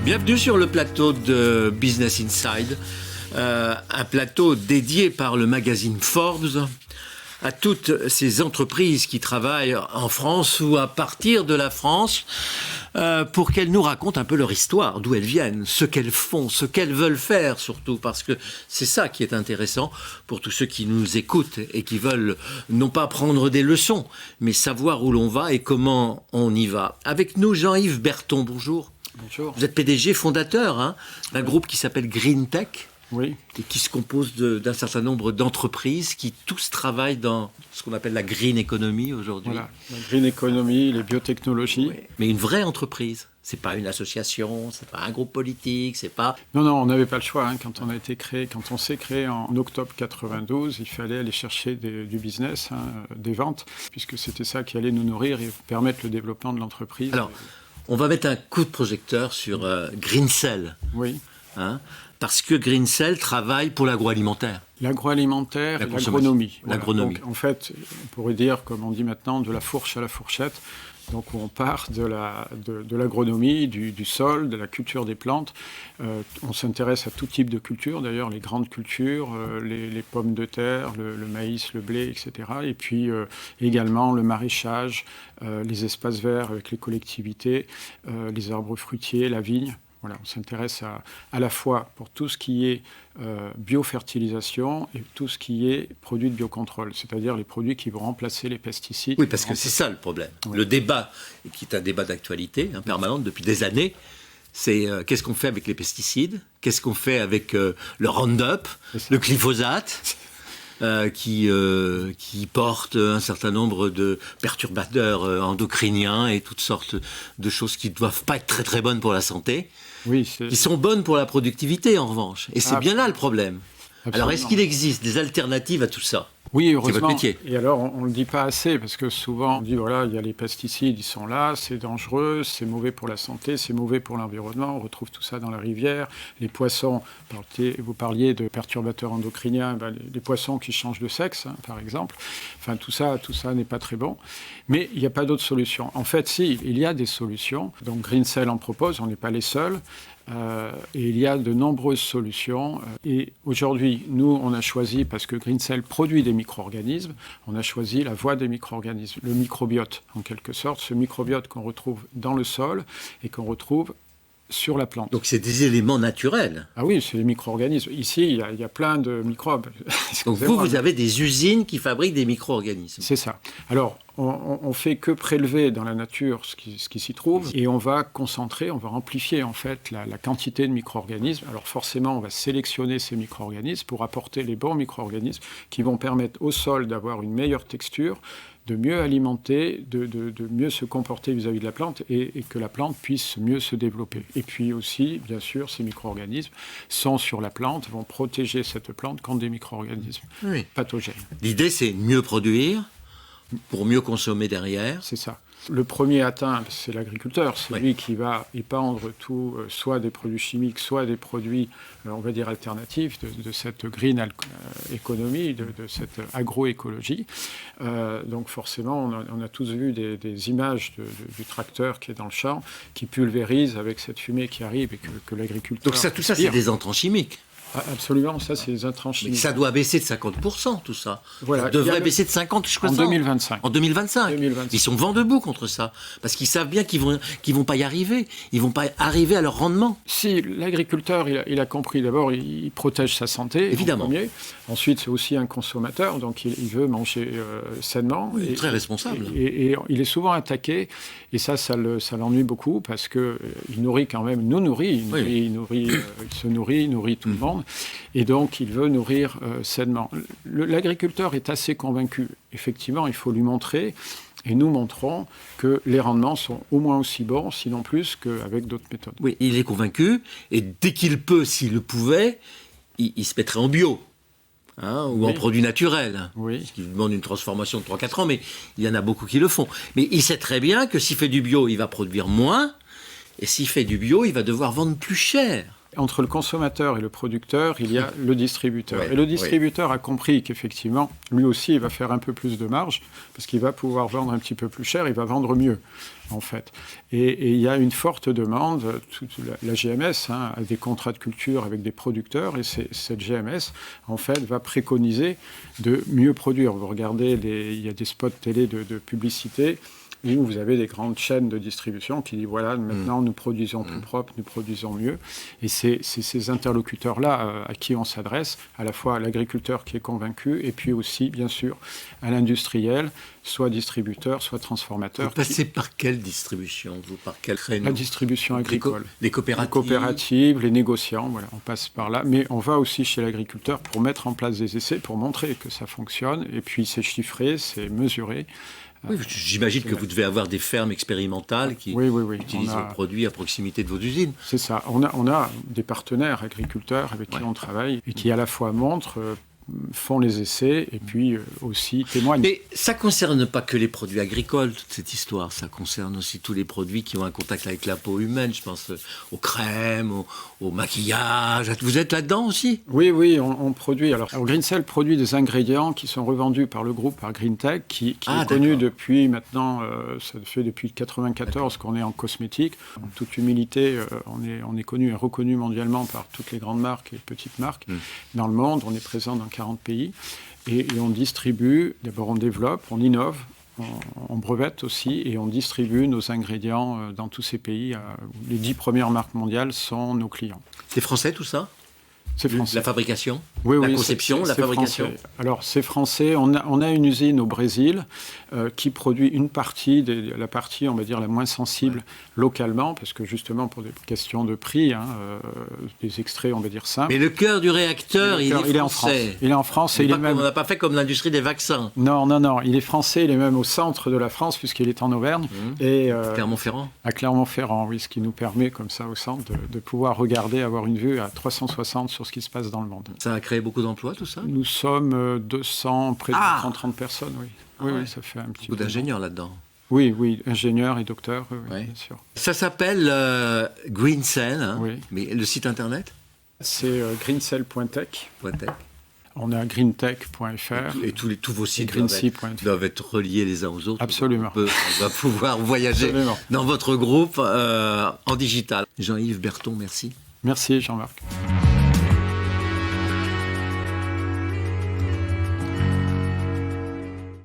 Bienvenue sur le plateau de Business Inside, un plateau dédié par le magazine Forbes à toutes ces entreprises qui travaillent en France ou à partir de la France pour qu'elles nous racontent un peu leur histoire, d'où elles viennent, ce qu'elles font, ce qu'elles veulent faire surtout, parce que c'est ça qui est intéressant pour tous ceux qui nous écoutent et qui veulent non pas prendre des leçons, mais savoir où l'on va et comment on y va. Avec nous, Jean-Yves Berton, bonjour. Bonjour. Vous êtes PDG fondateur d'un groupe qui s'appelle Green Tech. Oui. Et qui se compose d'un certain nombre d'entreprises qui tous travaillent dans ce qu'on appelle la green economy aujourd'hui. Voilà, la green economy, les biotechnologies. Oui. Mais une vraie entreprise. C'est pas une association, c'est pas un groupe politique, c'est pas... Non, on n'avait pas le choix. Quand on s'est créé en octobre 92, il fallait aller chercher du business, des ventes, puisque c'était ça qui allait nous nourrir et permettre le développement de l'entreprise. Alors, on va mettre un coup de projecteur sur Greencell. Oui. Parce que Greencell travaille pour l'agroalimentaire. L'agroalimentaire et l'agronomie. Voilà. L'agronomie. Donc, en fait, on pourrait dire, comme on dit maintenant, de la fourche à la fourchette. Donc, on part de l'agronomie, du sol, de la culture des plantes. On s'intéresse à tout type de culture, d'ailleurs, les grandes cultures, les pommes de terre, le maïs, le blé, etc. Et puis également le maraîchage, les espaces verts avec les collectivités, les arbres fruitiers, la vigne. Voilà, on s'intéresse à la fois pour tout ce qui est biofertilisation et tout ce qui est produits de biocontrôle, c'est-à-dire les produits qui vont remplacer les pesticides. Oui, parce que c'est ça le problème. Oui. Le débat, qui est un débat d'actualité permanente depuis des années, c'est qu'est-ce qu'on fait avec les pesticides, qu'est-ce qu'on fait avec le Roundup, le glyphosate, qui porte un certain nombre de perturbateurs endocriniens et toutes sortes de choses qui ne doivent pas être très très bonnes pour la santé. Oui, qui sont bonnes pour la productivité en revanche. Et c'est bien là le problème. Absolument. Alors est-ce qu'il existe des alternatives à tout ça ? Oui, heureusement. C'est votre métier. Et alors, on ne le dit pas assez, parce que souvent, on dit, voilà, il y a les pesticides, ils sont là, c'est dangereux, c'est mauvais pour la santé, c'est mauvais pour l'environnement, on retrouve tout ça dans la rivière. Les poissons, vous parliez de perturbateurs endocriniens, les poissons qui changent de sexe, par exemple. Enfin, tout ça n'est pas très bon. Mais il n'y a pas d'autre solution. En fait, si, il y a des solutions. Donc, Greencell en propose, on n'est pas les seuls. Et il y a de nombreuses solutions. Et aujourd'hui, nous, on a choisi, parce que Greencell produit des micro-organismes, on a choisi la voie des micro-organismes, le microbiote, en quelque sorte, ce microbiote qu'on retrouve dans le sol et qu'on retrouve sur la plante. Donc c'est des éléments naturels. Ah oui, c'est les micro-organismes. Ici, il y a plein de microbes. Donc vous avez des usines qui fabriquent des micro-organismes. C'est ça. Alors, on fait que prélever dans la nature ce qui s'y trouve et on va concentrer, on va amplifier en fait la quantité de micro-organismes. Alors forcément, on va sélectionner ces micro-organismes pour apporter les bons micro-organismes qui vont permettre au sol d'avoir une meilleure texture, de mieux alimenter, de mieux se comporter vis-à-vis de la plante et que la plante puisse mieux se développer. Et puis aussi, bien sûr, ces micro-organismes sont sur la plante, vont protéger cette plante contre des micro-organismes pathogènes. L'idée, c'est mieux produire pour mieux consommer derrière. C'est ça. Le premier atteint, c'est l'agriculteur. C'est lui qui va épandre tout, soit des produits chimiques, soit des produits, on va dire, alternatifs de cette green economy, de cette agroécologie. Donc forcément, on a tous vu des images du tracteur qui est dans le champ, qui pulvérise avec cette fumée qui arrive et que l'agriculteur... Donc tout ça, c'est des intrants chimiques. Absolument, ça c'est les intrants chimiques. Mais ça doit baisser de 50%, tout ça. Voilà. Ça devrait baisser de 50, je crois. En 2025. En 2025. Ils sont vent debout contre ça. Parce qu'ils savent bien qu'ils vont pas y arriver. Ils vont pas arriver à leur rendement. Si l'agriculteur, il a compris, d'abord, il protège sa santé. Évidemment. En premier. Ensuite, c'est aussi un consommateur, donc il veut manger sainement. Oui, très responsable. Et il est souvent attaqué. Et ça l'ennuie beaucoup parce qu'il nourrit quand même, il se nourrit, il nourrit tout le monde. Et donc, il veut nourrir sainement. L'agriculteur est assez convaincu. Effectivement, il faut lui montrer, et nous montrons que les rendements sont au moins aussi bons, sinon plus, qu'avec d'autres méthodes. Oui, il est convaincu, et dès qu'il peut, s'il le pouvait, il se mettrait en bio. Ou en produits naturels, ce qui demande une transformation de 3-4 ans, mais il y en a beaucoup qui le font. Mais il sait très bien que s'il fait du bio, il va produire moins, et s'il fait du bio, il va devoir vendre plus cher. Entre le consommateur et le producteur, il y a le distributeur. Ouais, et le distributeur a compris qu'effectivement, lui aussi, il va faire un peu plus de marge, parce qu'il va pouvoir vendre un petit peu plus cher, il va vendre mieux, en fait. Et il y a une forte demande, la GMS a des contrats de culture avec des producteurs, et cette GMS, en fait, va préconiser de mieux produire. Vous regardez, il y a des spots télé de publicité, où vous avez des grandes chaînes de distribution qui disent voilà, maintenant nous produisons plus propre, nous produisons mieux. Et c'est ces interlocuteurs-là à qui on s'adresse, à la fois à l'agriculteur qui est convaincu, et puis aussi, bien sûr, à l'industriel, soit distributeur, soit transformateur. Vous passez par quelle distribution, vous, par quel créneau? La distribution agricole. Les coopératives. Les coopératives, les négociants, voilà, on passe par là. Mais on va aussi chez l'agriculteur pour mettre en place des essais, pour montrer que ça fonctionne. Et puis c'est chiffré, c'est mesuré. Oui, j'imagine que vous devez avoir des fermes expérimentales qui utilisent vos produits à proximité de vos usines. C'est ça. On a des partenaires agriculteurs avec qui on travaille et qui à la fois montrent, font les essais et puis aussi témoignent. Mais ça ne concerne pas que les produits agricoles, toute cette histoire. Ça concerne aussi tous les produits qui ont un contact avec la peau humaine. Je pense aux crèmes, au maquillage. Vous êtes là-dedans aussi? Oui, on produit. Alors GreenCell produit des ingrédients qui sont revendus par le groupe, par GreenTech, qui est connu depuis maintenant, ça fait depuis 1994 qu'on est en cosmétique. En toute humilité, on est connu et reconnu mondialement par toutes les grandes marques et petites marques dans le monde. On est présent dans 40 pays et on distribue, d'abord on développe, on innove, on brevette aussi et on distribue nos ingrédients dans tous ces pays. Les 10 premières marques mondiales sont nos clients. C'est français tout ça? C'est français. La fabrication? Oui, la conception, la fabrication? Français. Alors c'est français. On a une usine au Brésil qui produit une partie, la partie on va dire la moins sensible localement, parce que justement pour des questions de prix, des extraits on va dire simples. Mais le cœur du réacteur, il est français. Il est en France. On n'a pas fait comme l'industrie des vaccins. Non, il est français. Il est même au centre de la France puisqu'il est en Auvergne. Et Clermont-Ferrand. À Clermont-Ferrand, oui, ce qui nous permet comme ça au centre de pouvoir regarder, avoir une vue à 360 sur ce qui se passe dans le monde. Ça a créé beaucoup d'emplois, tout ça? Nous sommes 200, près de 130 personnes, oui. Oui, ça fait un petit peu. Beaucoup d'ingénieurs là-dedans. Oui, ingénieurs et docteurs, oui, bien sûr. Ça s'appelle GreenCell, mais le site internet? C'est greencell.tech. On a greentech.fr. Et tous vos sites doivent être reliés les uns aux autres. Absolument. On va pouvoir voyager dans votre groupe en digital. Jean-Yves Berton, merci. Merci Jean-Marc.